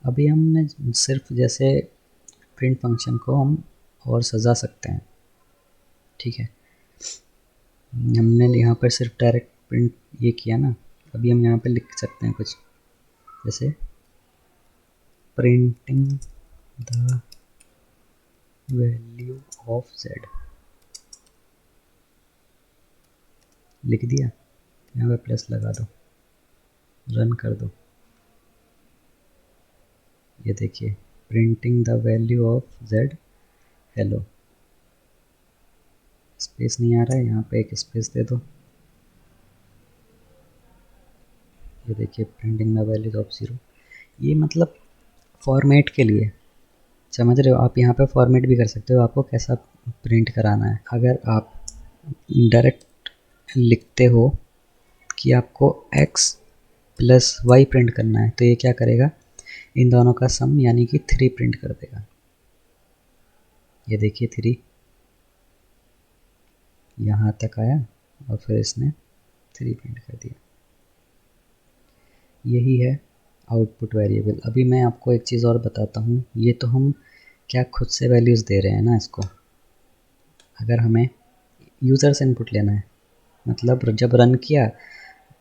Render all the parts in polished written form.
अभी हमने सिर्फ जैसे प्रिंट फंक्शन को हम और सजा सकते हैं, ठीक है। हमने यहाँ पर सिर्फ डायरेक्ट प्रिंट ये किया ना, अभी हम यहाँ पे लिख सकते हैं कुछ, जैसे printing the value of z लिख दिया, यहाँ पे प्लस लगा दो, रन कर दो, ये देखिए printing the value of z hello. Space नहीं आ रहा है, यहाँ पे एक स्पेस दे दो, ये देखिए प्रिंटिंग द वैल्यूज ऑफ 0। ये मतलब फॉर्मेट के लिए, समझ रहे हो, आप यहाँ पे फॉर्मेट भी कर सकते हो, आपको कैसा प्रिंट कराना है। अगर आप डायरेक्ट लिखते हो कि आपको x प्लस वाई प्रिंट करना है, तो ये क्या करेगा, इन दोनों का सम यानी कि 3 प्रिंट कर देगा। ये देखिए 3 यहाँ तक आया और फिर इसने 3 प्रिंट कर दिया। यही है आउटपुट वेरिएबल। अभी मैं आपको एक चीज़ और बताता हूँ, ये तो हम क्या खुद से वैल्यूज़ दे रहे हैं ना इसको। अगर हमें यूज़र से इनपुट लेना है, मतलब जब रन किया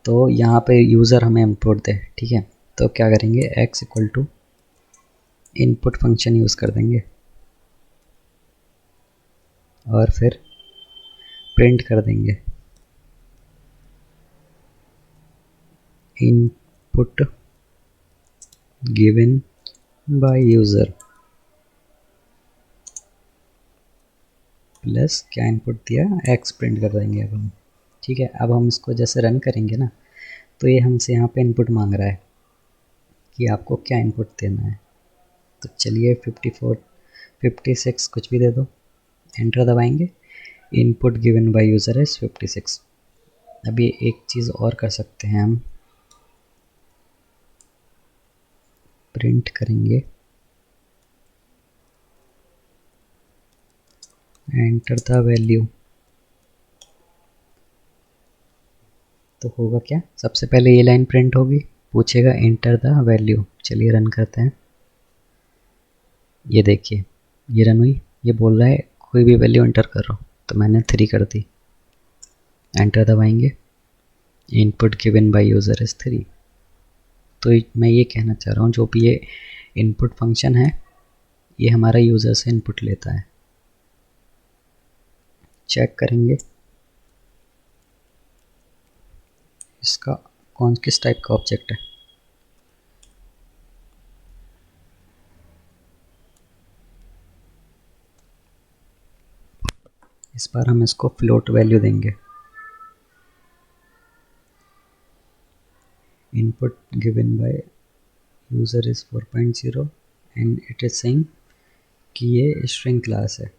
तो यहाँ पे यूज़र हमें इनपुट दे, ठीक है, तो क्या करेंगे, x equal to input function use कर देंगे और फिर प्रिंट कर देंगे input given by user plus क्या इनपुट दिया, x प्रिंट कर देंगे अब हम, ठीक है। अब हम इसको जैसे रन करेंगे ना, तो ये हमसे यहाँ पे इनपुट मांग रहा है कि आपको क्या इनपुट देना है। तो चलिए 54 56 कुछ भी दे दो, एंटर दबाएंगे, input given by user is 56। अभी एक चीज़ और कर सकते हैं, हम प्रिंट करेंगे एंटर द वैल्यू, तो होगा क्या, सबसे पहले ये लाइन प्रिंट होगी, पूछेगा एंटर द वैल्यू। चलिए रन करते हैं, ये देखिए ये रन हुई, ये बोल रहा है कोई भी वैल्यू एंटर करो, तो मैंने 3 कर दी, एंटर दबाएंगे, input given by user is 3। तो मैं ये कहना चाह रहा हूँ, जो भी ये इनपुट फंक्शन है ये हमारा यूज़र से इनपुट लेता है। चेक करेंगे इसका किस टाइप का ऑब्जेक्ट है। इस बार हम इसको फ्लोट वैल्यू देंगे, input given by user is 4.0 and it is saying कि ये स्ट्रिंग क्लास है।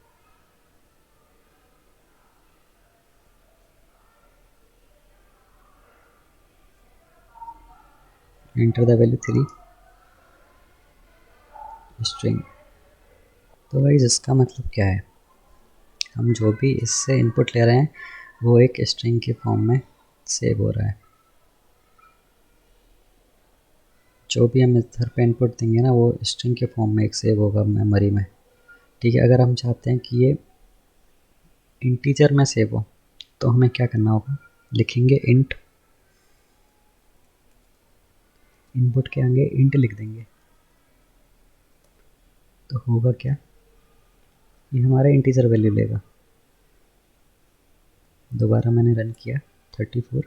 Enter the value 3 string. तो भाई इसका मतलब क्या है, हम जो भी इससे इनपुट ले रहे हैं वो एक स्ट्रिंग के फॉर्म में सेव हो रहा है। जो भी हम इधर पे इनपुट देंगे ना वो स्ट्रिंग के फॉर्म में एक सेव होगा मेमोरी में, ठीक है। अगर हम चाहते हैं कि ये इंटीजर में सेव हो, तो हमें क्या करना होगा, लिखेंगे इंट, इनपुट के आगे इंट लिख देंगे, तो होगा क्या, ये हमारा इंटीजर वैल्यू लेगा। दोबारा मैंने रन किया 34,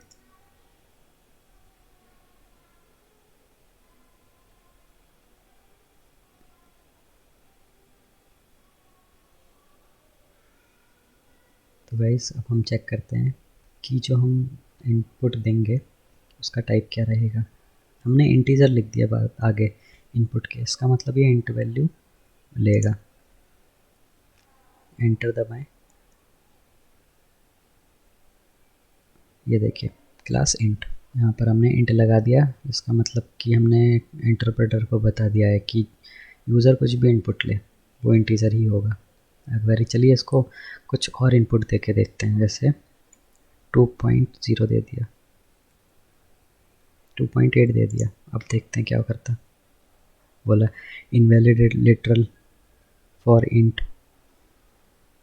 तो गाइस अब हम चेक करते हैं कि जो हम इनपुट देंगे उसका टाइप क्या रहेगा। हमने इंटीजर लिख दिया बाद आगे इनपुट के, इसका मतलब ये इंट वैल्यू लेगा। एंटर दबाएं, ये देखिए क्लास इंट, यहाँ पर हमने इंट लगा दिया, इसका मतलब कि हमने इंटरप्रेटर को बता दिया है कि यूज़र कुछ भी इनपुट ले वो इंटीजर ही होगा। अगर चलिए इसको कुछ और इनपुट दे के देखते हैं, जैसे 2.0 दे दिया, 2.8 दे दिया, अब देखते हैं क्या करता। बोला इनवैलिड लिटरल फॉर इंट।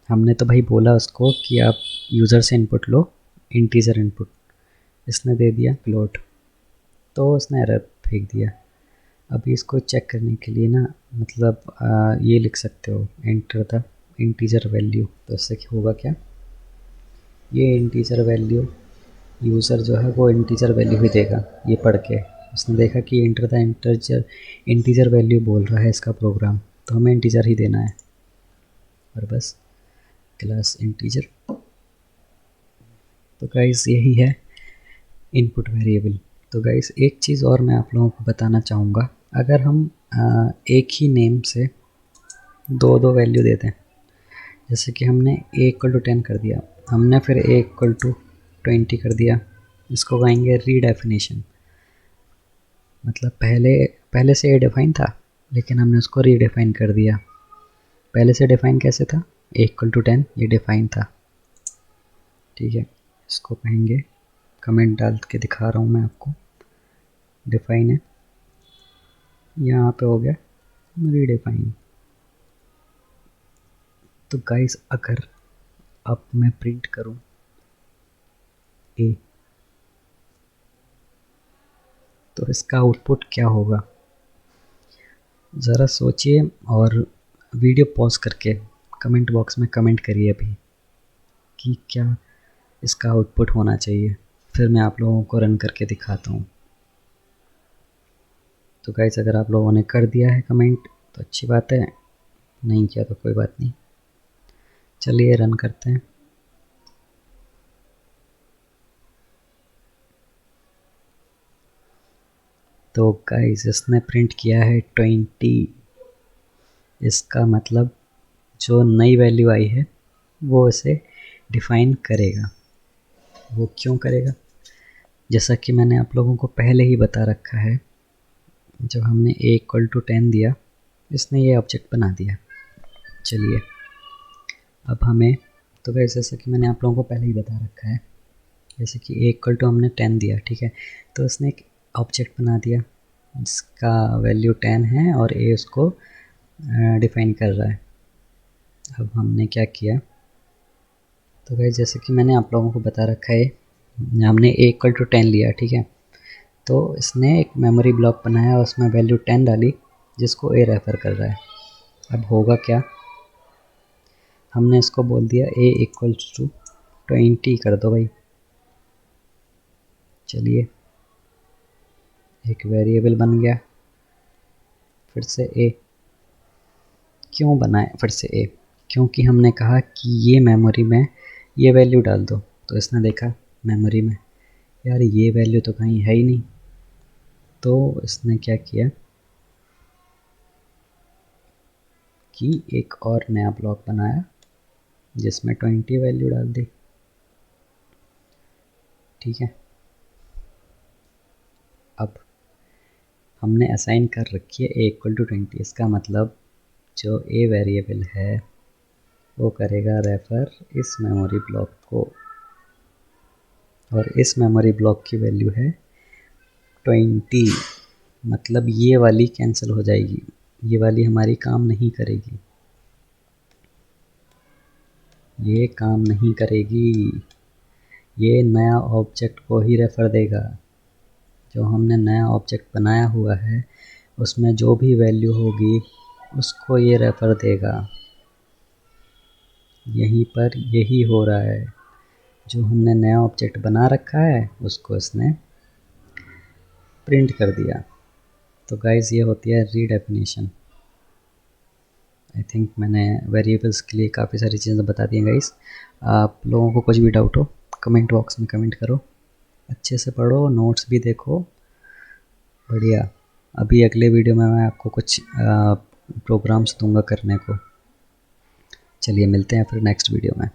हमने तो भाई बोला उसको कि आप यूज़र से इनपुट लो, इंटीजर इनपुट, इसने दे दिया फ्लोट, तो उसने एरर फेंक दिया। अभी इसको चेक करने के लिए ना मतलब ये लिख सकते हो एंटर द इंटीजर वैल्यू, तो इससे क्या होगा, क्या ये इंटीजर वैल्यू यूज़र जो है वो इंटीजर वैल्यू ही देगा। ये पढ़ के उसने देखा कि एंटर द इंटीजर वैल्यू बोल रहा है इसका प्रोग्राम, तो हमें इंटीजर ही देना है, और बस क्लास इंटीजर। तो गाइस यही है इनपुट वेरिएबल। तो गाइस एक चीज़ और मैं आप लोगों को बताना चाहूँगा, अगर हम एक ही नेम से दो दो वैल्यू देते हैं, जैसे कि हमने a=10 कर दिया, हमने फिर a=20 कर दिया, इसको कहेंगे रीडेफिनेशन। मतलब पहले से a डिफाइन था लेकिन हमने उसको रीडिफाइन कर दिया। पहले से डिफाइन कैसे था, a=10 ये डिफाइन था, ठीक है। इसको कहेंगे, कमेंट डाल के दिखा रहा हूँ मैं आपको, डिफाइन है, यहाँ पे हो गया रीडिफाइन। तो गाइस अगर अब मैं प्रिंट करूँ a, तो इसका आउटपुट क्या होगा, ज़रा सोचिए और वीडियो पॉज करके कमेंट बॉक्स में कमेंट करिए अभी कि क्या इसका आउटपुट होना चाहिए, फिर मैं आप लोगों को रन करके दिखाता हूँ। तो गाइस अगर आप लोगों ने कर दिया है कमेंट तो अच्छी बात है, नहीं किया तो कोई बात नहीं। चलिए रन करते हैं। तो गाइस इसने प्रिंट किया है 20। इसका मतलब जो नई वैल्यू आई है वो इसे डिफ़ाइन करेगा। वो क्यों करेगा, जैसा कि मैंने आप लोगों को पहले ही बता रखा है, जब हमने a=10 दिया इसने ये ऑब्जेक्ट बना दिया। चलिए अब हमें, तो गाइस जैसा कि मैंने आप लोगों को पहले ही बता रखा है, जैसे कि a= हमने 10 दिया, ठीक है, तो इसने एक ऑब्जेक्ट बना दिया जिसका वैल्यू 10 है और a उसको डिफ़ाइन कर रहा है। अब हमने क्या किया, तो गाइस जैसे कि मैंने आप लोगों को बता रखा है, हमने a=10 लिया, ठीक है, तो इसने एक मेमोरी ब्लॉक बनाया और उसमें वैल्यू 10 डाली जिसको a रेफ़र कर रहा है। अब होगा क्या, हमने इसको बोल दिया a=20 कर दो भाई। चलिए एक वेरिएबल बन गया, फिर से a, क्यों बनाए फिर से a, क्योंकि हमने कहा कि ये मेमोरी में ये वैल्यू डाल दो, तो इसने देखा मेमोरी में यार ये वैल्यू तो कहीं है ही नहीं, तो इसने क्या किया कि एक और नया ब्लॉक बनाया जिसमें 20 वैल्यू डाल दी, ठीक है। अब हमने असाइन कर रखी है a=20, इसका मतलब जो a वेरिएबल है वो करेगा रेफ़र इस मेमोरी ब्लॉक को, और इस मेमोरी ब्लॉक की वैल्यू है 20। मतलब ये वाली कैंसिल हो जाएगी, ये वाली हमारी काम नहीं करेगी, ये काम नहीं करेगी, ये नया ऑब्जेक्ट को ही रेफ़र देगा। जो हमने नया ऑब्जेक्ट बनाया हुआ है उसमें जो भी वैल्यू होगी उसको ये रेफ़र देगा। यहीं पर यही हो रहा है, जो हमने नया ऑब्जेक्ट बना रखा है उसको इसने प्रिंट कर दिया। तो गाइस ये होती है रीडेफिनेशन। आई थिंक मैंने वेरिएबल्स के लिए काफ़ी सारी चीज़ें बता दी हैं गाइस। आप लोगों को कुछ भी डाउट हो कमेंट बॉक्स में कमेंट करो, अच्छे से पढ़ो, नोट्स भी देखो, बढ़िया। अभी अगले वीडियो में मैं आपको कुछ प्रोग्राम्स दूंगा करने को। चलिए मिलते हैं फिर नेक्स्ट वीडियो में।